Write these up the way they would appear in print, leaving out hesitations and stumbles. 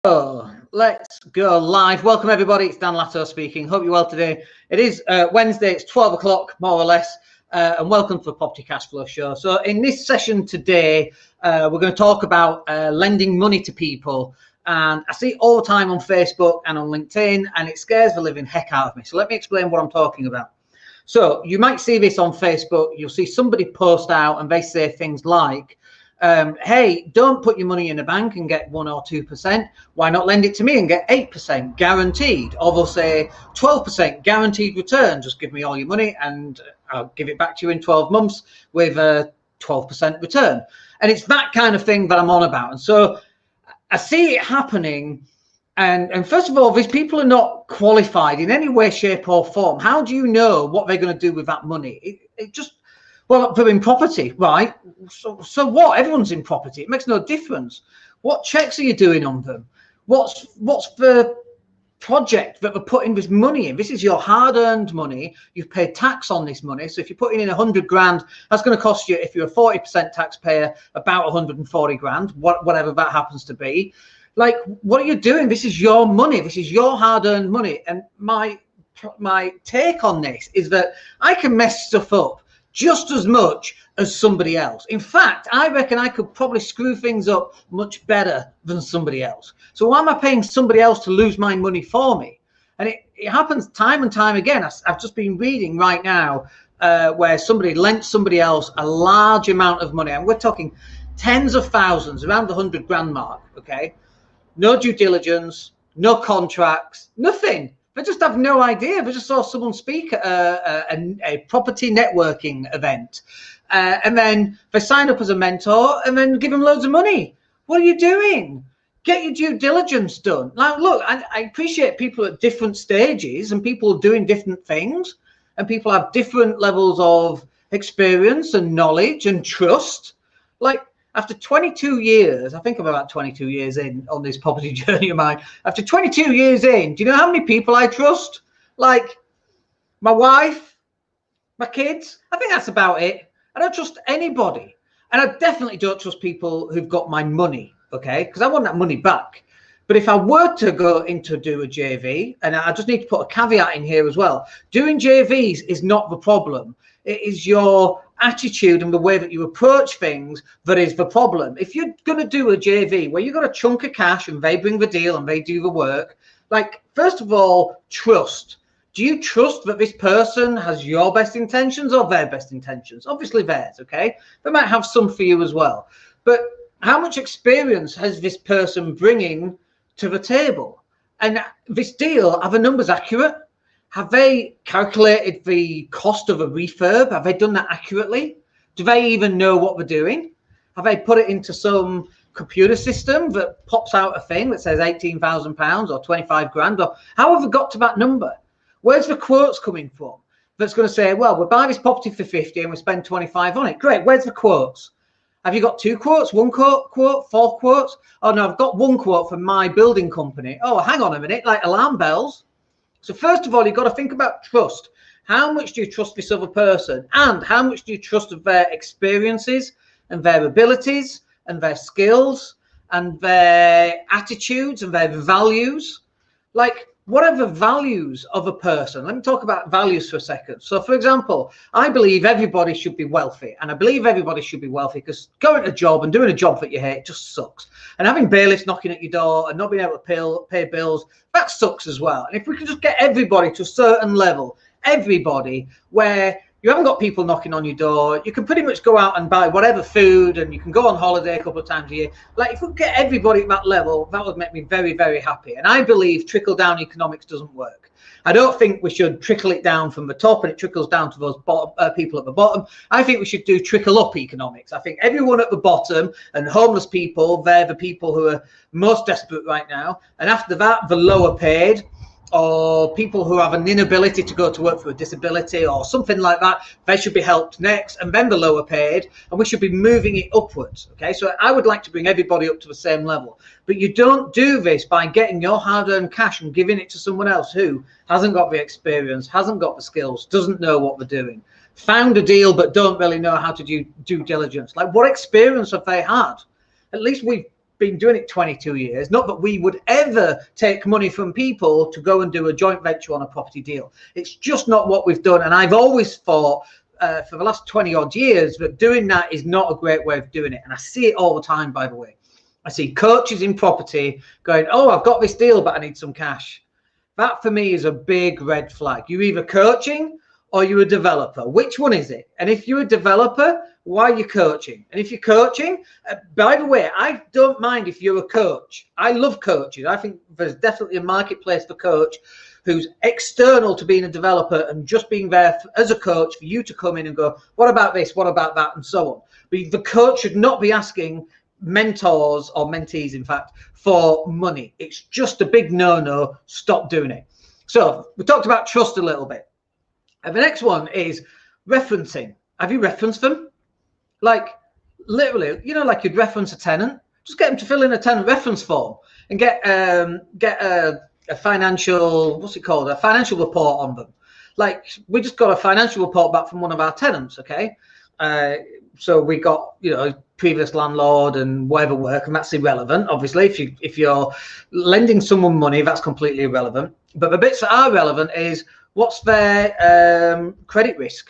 So let's go live. Welcome everybody, it's Dan Latto speaking. Hope you're well today. It is Wednesday, it's 12 o'clock more or less, and welcome to the Property Cashflow Show. So in this session today, we're going to talk about lending money to people. And I see it all the time on Facebook and on LinkedIn, and it scares the living heck out of me. So let me explain what I'm talking about. So you might see this on Facebook, you'll see somebody post out and they say things like, hey, don't put your money in a bank and get 1 or 2%. Why not lend it to me and get 8% guaranteed? Or they'll say 12% guaranteed return. Just give me all your money and I'll give it back to you in 12 months with a 12% return. And it's that kind of thing that I'm on about. And so I see it happening. And first of all, these people are not qualified in any way, shape or form. How do you know what they're going to do with that money? It just, well, they're in property, right? So what? Everyone's in property. It makes no difference. What checks are you doing on them? What's the project that they're putting this money in? This is your hard-earned money. You've paid tax on this money. So if you're putting in 100 grand, that's going to cost you, if you're a 40% taxpayer, about 140 grand, whatever that happens to be. Like, what are you doing? This is your money. This is your hard-earned money. And my take on this is that I can mess stuff up just as much as somebody else. In fact, I reckon I could probably screw things up much better than somebody else. So why am I paying somebody else to lose my money for me? And it happens time and time again. I've just been reading right now where somebody lent somebody else a large amount of money, and we're talking tens of thousands, around the 100 grand mark, okay? No due diligence, no contracts, nothing. They just have no idea. They just saw someone speak at a property networking event. And then they sign up as a mentor and then give them loads of money. What are you doing? Get your due diligence done. Now, look, I appreciate people at different stages and people doing different things, and people have different levels of experience and knowledge and trust. Like, after 22 years, I think I'm about 22 years in on this property journey of mine. After 22 years in, do you know how many people I trust? Like my wife, my kids. I think that's about it. I don't trust anybody. And I definitely don't trust people who've got my money, okay? Because I want that money back. But if I were to go into do a JV, and I just need to put a caveat in here as well, doing JVs is not the problem. It is your attitude and the way that you approach things that is the problem. If you're going to do a JV where you've got a chunk of cash and they bring the deal and they do the work, like, first of all, trust. Do you trust that this person has your best intentions or their best intentions? Obviously theirs, okay? They might have some for you as well. But how much experience has this person bringing to the table? And this deal, are the numbers accurate? Have they calculated the cost of a refurb? Have they done that accurately? Do they even know what they're doing? Have they put it into some computer system that pops out a thing that says £18,000 or 25 grand? Or how have they got to that number? Where's the quotes coming from? That's going to say, well, we'll buy this property for 50 and we spend 25 on it. Great. Where's the quotes? Have you got 2 quotes, 1 quote, 4 quotes? Oh no, I've got 1 quote from my building company. Oh, hang on a minute, like alarm bells. So first of all, you've got to think about trust. How much do you trust this other person? And how much do you trust of their experiences and their abilities and their skills and their attitudes and their values? Like, what are the values of a person? Let me talk about values for a second. So, for example, I believe everybody should be wealthy. And I believe everybody should be wealthy because going to a job and doing a job that you hate just sucks. And having bailiffs knocking at your door and not being able to pay bills, that sucks as well. And if we could just get everybody to a certain level, everybody, where you haven't got people knocking on your door, you can pretty much go out and buy whatever food and you can go on holiday a couple of times a year. Like, if we could get everybody at that level, that would make me very, very happy. And I believe trickle-down economics doesn't work. I don't think we should trickle it down from the top and it trickles down to those people at the bottom. I think we should do trickle-up economics. I think everyone at the bottom and homeless people, they're the people who are most desperate right now. And after that, the lower paid, or people who have an inability to go to work for a disability or something like that, they should be helped next, and then the lower paid, and we should be moving it upwards. Okay, so I would like to bring everybody up to the same level, but you don't do this by getting your hard-earned cash and giving it to someone else who hasn't got the experience, hasn't got the skills, doesn't know what they're doing, found a deal but don't really know how to do due diligence. Like, what experience have they had? At least we've been doing it 22 years. Not that we would ever take money from people to go and do a joint venture on a property deal. It's just not what we've done. And I've always thought for the last 20 odd years that doing that is not a great way of doing it. And I see it all the time, by the way. I see coaches in property going, oh, I've got this deal, but I need some cash. That for me is a big red flag. You're either coaching or you're a developer. Which one is it? And if you're a developer, why are you coaching? And if you're coaching, by the way, I don't mind if you're a coach. I love coaches. I think there's definitely a marketplace for coach who's external to being a developer and just being there as a coach for you to come in and go, what about this? What about that? And so on. But the coach should not be asking mentors or mentees, in fact, for money. It's just a big no-no. Stop doing it. So we talked about trust a little bit. And the next one is referencing. Have you referenced them? Like literally, you know, like you'd reference a tenant. Just get them to fill in a tenant reference form and get a financial, what's it called? A financial report on them. Like we just got a financial report back from one of our tenants. Okay. So we got, you know, previous landlord and whatever work, and that's irrelevant. Obviously, if you're lending someone money, that's completely irrelevant. But the bits that are relevant is what's their credit risk.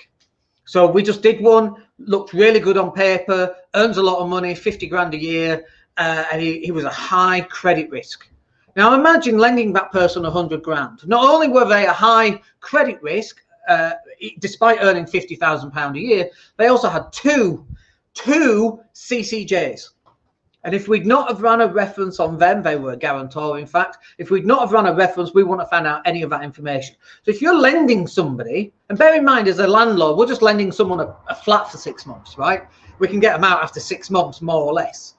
So we just did one, looked really good on paper, earns a lot of money, 50 grand a year, and he was a high credit risk. Now imagine lending that person 100 grand. Not only were they a high credit risk, despite earning £50,000 a year, they also had two CCJs. And if we'd not have run a reference on them, they were a guarantor, in fact. If we'd not have run a reference, we wouldn't have found out any of that information. So if you're lending somebody, and bear in mind, as a landlord, we're just lending someone a flat for 6 months, right? We can get them out after 6 months, more or less.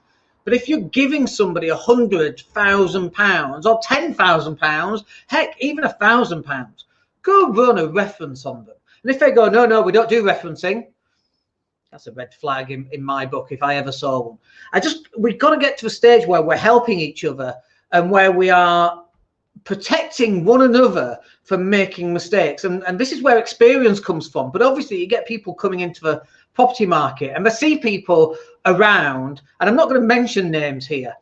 But if you're giving somebody £100,000 or £10,000, heck, even £1,000, go run a reference on them. And if they go, no, we don't do referencing, that's a red flag in my book if I ever saw one. We've got to get to a stage where we're helping each other and where we are protecting one another from making mistakes. And this is where experience comes from. But obviously you get people coming into the property market and they see people around, and I'm not going to mention names here,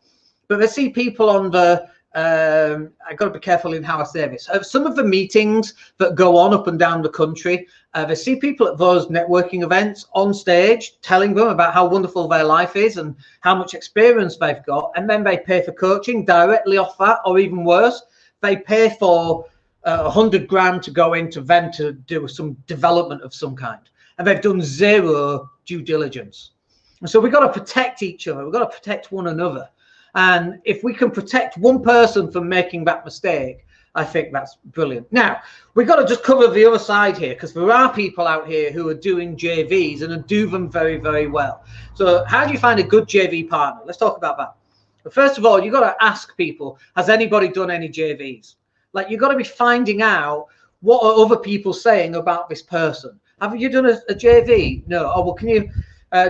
but they see people on the, I've got to be careful in how I say this. Some of the meetings that go on up and down the country, they see people at those networking events on stage telling them about how wonderful their life is and how much experience they've got, and then they pay for coaching directly off that, or even worse, they pay for 100 grand to go into them to do some development of some kind, and they've done zero due diligence. And so we've got to protect each other. We've got to protect one another. And if we can protect one person from making that mistake, I think that's brilliant. Now, we've got to just cover the other side here, because there are people out here who are doing JVs and do them very, very well. So how do you find a good JV partner? Let's talk about that. But first of all, you've got to ask people, has anybody done any JVs? Like, you've got to be finding out what are other people saying about this person. Have you done a JV? No. Oh, well, can you...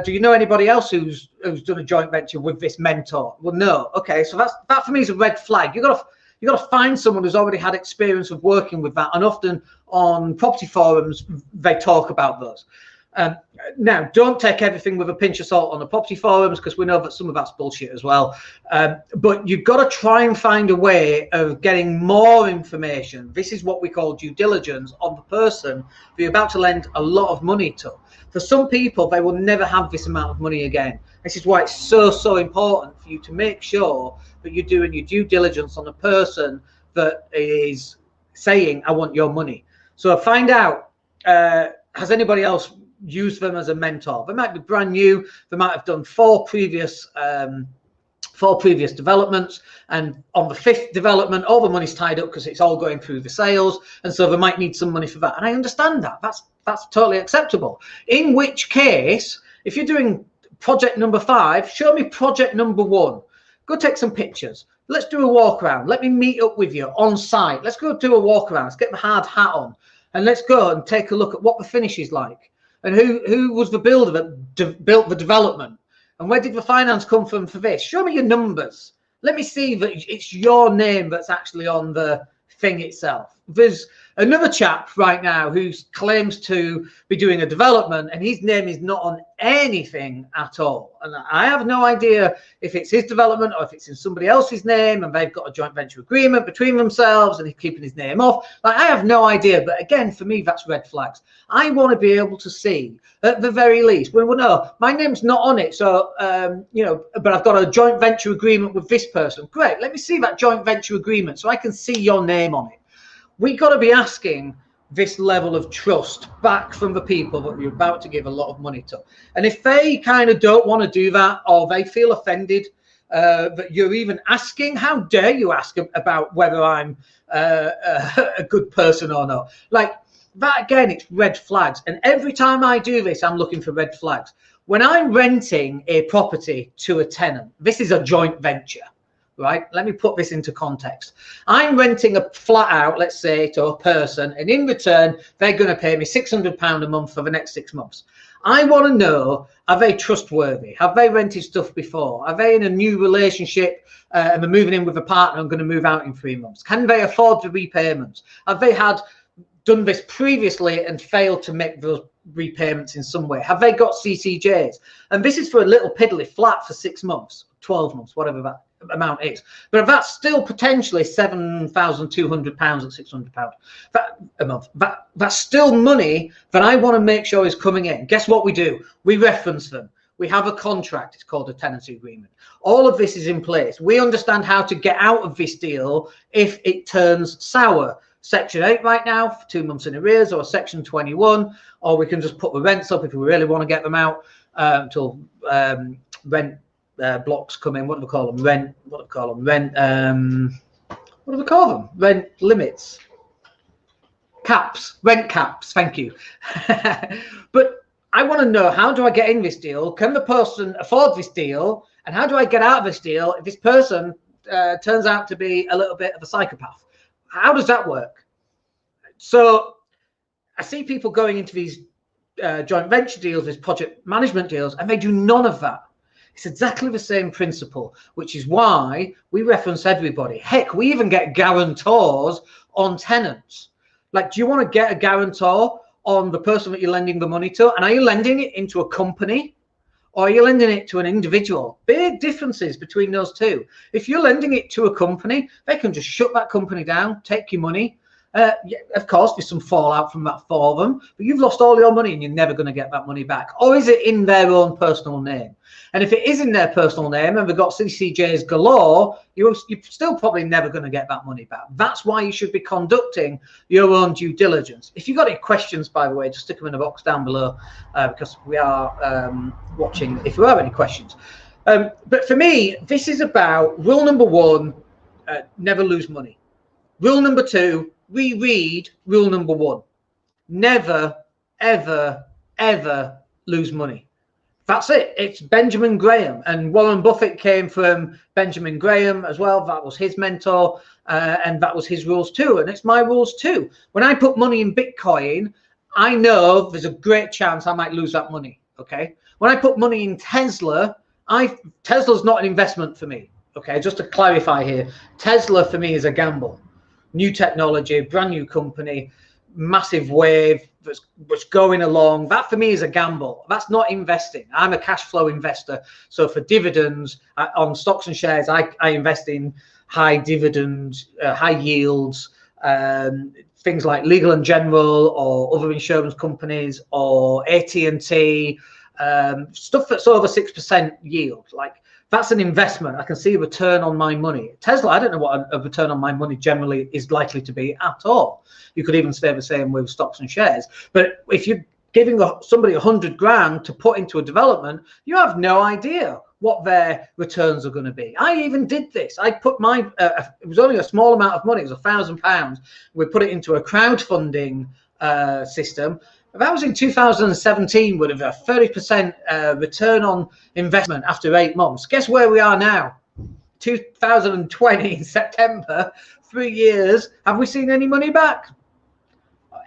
do you know anybody else who's done a joint venture with this mentor? Well, no. Okay, so that for me is a red flag. You got to find someone who's already had experience of working with that, and often on property forums they talk about those. Now, don't take everything with a pinch of salt on the property forums, because we know that some of that's bullshit as well. But you've got to try and find a way of getting more information. This is what we call due diligence on the person who you're about to lend a lot of money to. For some people, they will never have this amount of money again. This is why it's so important for you to make sure that you're doing your due diligence on the person that is saying, I want your money. So find out, has anybody else used them as a mentor? They might be brand new. They might have done four previous developments, and on the fifth development, all the money's tied up because it's all going through the sales, and so they might need some money for that. And I understand that. That's totally acceptable. In which case, if you're doing project number 5, show me project number 1. Go take some pictures. Let's do a walk around. Let me meet up with you on site. Let's go do a walk around. Let's get the hard hat on, and let's go and take a look at what the finish is like, and who was the builder that built the development, and where did the finance come from for this. Show me your numbers. Let me see that it's your name that's actually on the thing itself. there's another chap right now who claims to be doing a development and his name is not on anything at all. And I have no idea if it's his development or if it's in somebody else's name and they've got a joint venture agreement between themselves and he's keeping his name off. Like, I have no idea. But again, for me, that's red flags. I want to be able to see at the very least, well, no, my name's not on it. So, you know, but I've got a joint venture agreement with this person. Great. Let me see that joint venture agreement so I can see your name on it. We got to be asking this level of trust back from the people that you're about to give a lot of money to. And if they kind of don't want to do that, or they feel offended that you're even asking, how dare you ask about whether I'm a good person or not? Like that, again, it's red flags. And every time I do this, I'm looking for red flags. When I'm renting a property to a tenant, this is a joint venture. Right, let me put this into context. I'm renting a flat out, let's say, to a person, and in return, they're going to pay me £600 a month for the next 6 months. I want to know, are they trustworthy? Have they rented stuff before? Are they in a new relationship and they're moving in with a partner and going to move out in 3 months? Can they afford the repayments? Have they done this previously and failed to make those repayments in some way? Have they got CCJs? And this is for a little piddly flat for 6 months, 12 months, whatever that amount is. But that's still potentially £7,200 at £600 a month. That's still money that I want to make sure is coming in. Guess what we do? We reference them. We have a contract. It's called a tenancy agreement. All of this is in place. We understand how to get out of this deal if it turns sour. Section 8 right now for 2 months in arrears, or Section 21, or we can just put the rents up if we really want to get them out until rent blocks come in. What do we call them? Rent. What do we call them? Rent. What do we call them? Rent limits. Caps. Rent caps. Thank you. But I want to know, how do I get in this deal? Can the person afford this deal? And how do I get out of this deal if this person turns out to be a little bit of a psychopath? How does that work? So I see people going into these joint venture deals, these project management deals, and they do none of that. It's exactly the same principle, which is why we reference everybody. Heck, we even get guarantors on tenants. Like, do you want to get a guarantor on the person that you're lending the money to? And are you lending it into a company, or are you lending it to an individual? Big differences between those two. If you're lending it to a company, they can just shut that company down, take your money. Yeah, of course, there's some fallout from that for them, but you've lost all your money and you're never going to get that money back. Or is it in their own personal name? And if it is in their personal name and they've got CCJs galore, you're still probably never going to get that money back. That's why you should be conducting your own due diligence. If you've got any questions, by the way, just stick them in the box down below because we are watching if you have any questions. But for me, this is about rule number 1, never lose money. Rule number 2, reread rule number 1. Never, ever, ever lose money. That's it. It's Benjamin Graham, and Warren Buffett came from Benjamin Graham as well. That was his mentor, and that was his rules too. And it's my rules too. When I put money in Bitcoin, I know there's a great chance I might lose that money. Okay. When I put money in Tesla, Tesla's not an investment for me. Okay. Just to clarify here, Tesla for me is a gamble. New technology, brand new company, massive wave that's going along. That for me is a gamble. That's not investing. I'm a cash flow investor. So for dividends on stocks and shares, I invest in high dividends, high yields, things like Legal and General or other insurance companies or AT&T, stuff that's over 6% yield. Like, that's an investment. I can see a return on my money. Tesla, I don't know what a return on my money generally is likely to be at all. You could even say the same with stocks and shares. But if you're giving somebody 100 grand to put into a development, you have no idea what their returns are going to be. I even did this. I put it was only a small amount of money. It was £1,000. We put it into a crowdfunding system. That was in 2017, would have a 30% return on investment after 8 months. Guess where we are now? 2020 in September, 3 years. Have we seen any money back?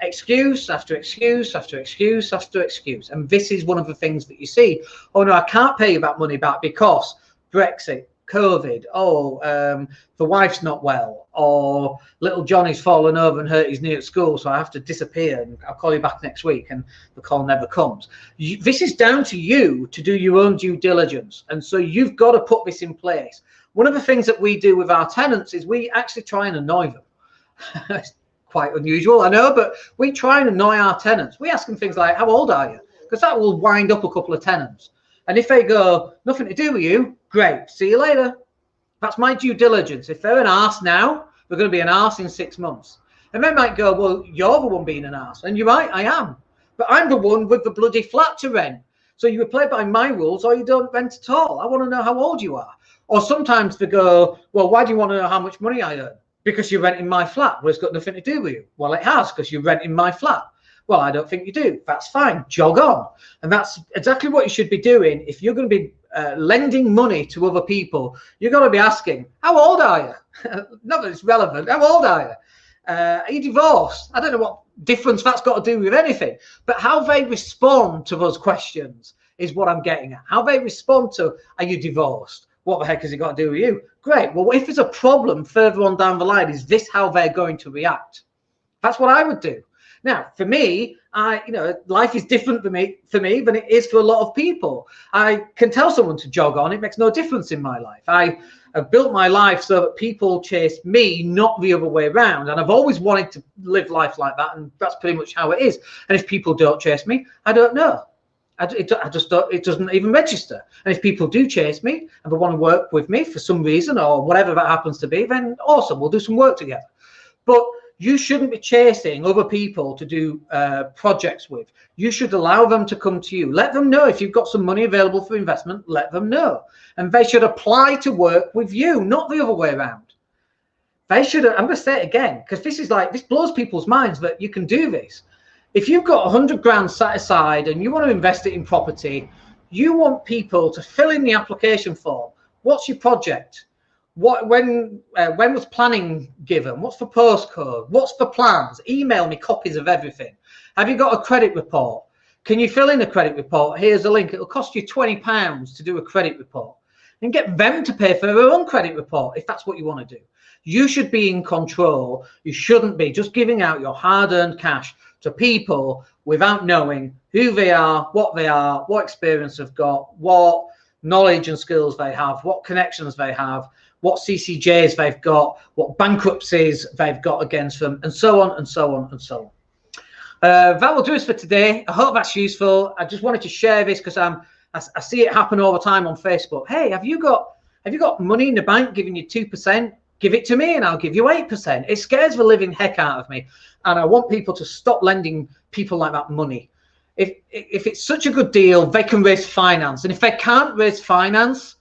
Excuse after excuse after excuse after excuse. And this is one of the things that you see. Oh no, I can't pay you that money back because Brexit, COVID, the wife's not well, or little Johnny's fallen over and hurt his knee at school, so I have to disappear and I'll call you back next week, and the call never comes. This is down to you to do your own due diligence, and so you've got to put this in place. One of the things that we do with our tenants is we actually try and annoy them. It's quite unusual, I know, but we try and annoy our tenants. We ask them things like, how old are you? Because that will wind up a couple of tenants. And if they go, nothing to do with you, great, see you later. That's my due diligence. If they're an arse now, they're going to be an arse in 6 months. And they might go, well, you're the one being an arse. And you're right, I am. But I'm the one with the bloody flat to rent. So you play by my rules or you don't rent at all. I want to know how old you are. Or sometimes they go, well, why do you want to know how much money I earn? Because you're renting my flat. Well, it's got nothing to do with you. Well, it has, because you're renting my flat. Well, I don't think you do. That's fine. Jog on. And that's exactly what you should be doing. If you're going to be lending money to other people, you've got to be asking, how old are you? Not that it's relevant. How old are you? Are you divorced? I don't know what difference that's got to do with anything. But how they respond to those questions is what I'm getting at. How they respond to, are you divorced? What the heck has it got to do with you? Great. Well, if there's a problem further on down the line, is this how they're going to react? That's what I would do. Now, for me, life is different for me than it is for a lot of people. I can tell someone to jog on. It makes no difference in my life. I have built my life so that people chase me, not the other way around. And I've always wanted to live life like that. And that's pretty much how it is. And if people don't chase me, I don't know. I just don't, it doesn't even register. And if people do chase me and they want to work with me for some reason or whatever that happens to be, then awesome, we'll do some work together. But you shouldn't be chasing other people to do projects with. You should allow them to come to you. Let them know if you've got some money available for investment, let them know. And they should apply to work with you, not the other way around. They should, I'm going to say it again, because this blows people's minds that you can do this. If you've got 100 grand set aside and you want to invest it in property, you want people to fill in the application form. What's your project? When was planning given? What's the postcode? What's the plans? Email me copies of everything. Have you got a credit report? Can you fill in a credit report? Here's a link. It'll cost you £20 to do a credit report. And get them to pay for their own credit report if that's what you want to do. You should be in control. You shouldn't be just giving out your hard-earned cash to people without knowing who they are, what experience they've got, what knowledge and skills they have, what connections they have, what CCJs they've got, what bankruptcies they've got against them, and so on and so on and so on. That will do us for today. I hope that's useful. I just wanted to share this because I see it happen all the time on Facebook. Hey, have you got money in the bank giving you 2%? Give it to me and I'll give you 8%. It scares the living heck out of me. And I want people to stop lending people like that money. If it's such a good deal, they can raise finance. And if they can't raise finance,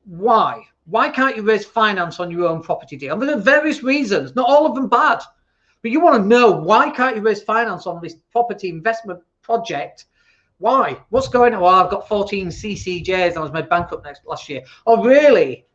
why? Why can't you raise finance on your own property deal? And there are various reasons, not all of them bad. But you want to know, why can't you raise finance on this property investment project? Why? What's going on? Well, I've got 14 CCJs. I was made bankrupt last year. Oh, really?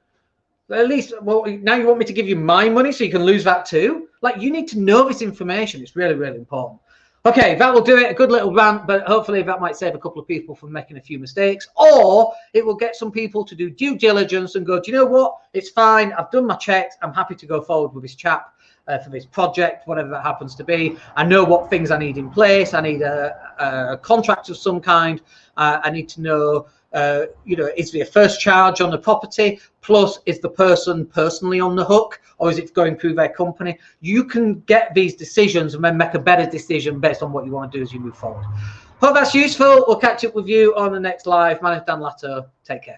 At least, well, now you want me to give you my money so you can lose that too? Like, you need to know this information. It's really, really important. Okay, that will do it. A good little rant, but hopefully that might save a couple of people from making a few mistakes, or it will get some people to do due diligence and go, do you know what? It's fine. I've done my checks. I'm happy to go forward with this chap for this project, whatever that happens to be. I know what things I need in place. I need a contract of some kind. I need to know, is there a first charge on the property? Plus, is the person personally on the hook, or is it going through their company? You can get these decisions and then make a better decision based on what you want to do as you move forward. Hope that's useful. We'll catch up with you on the next live. My name's Dan Latto. Take care.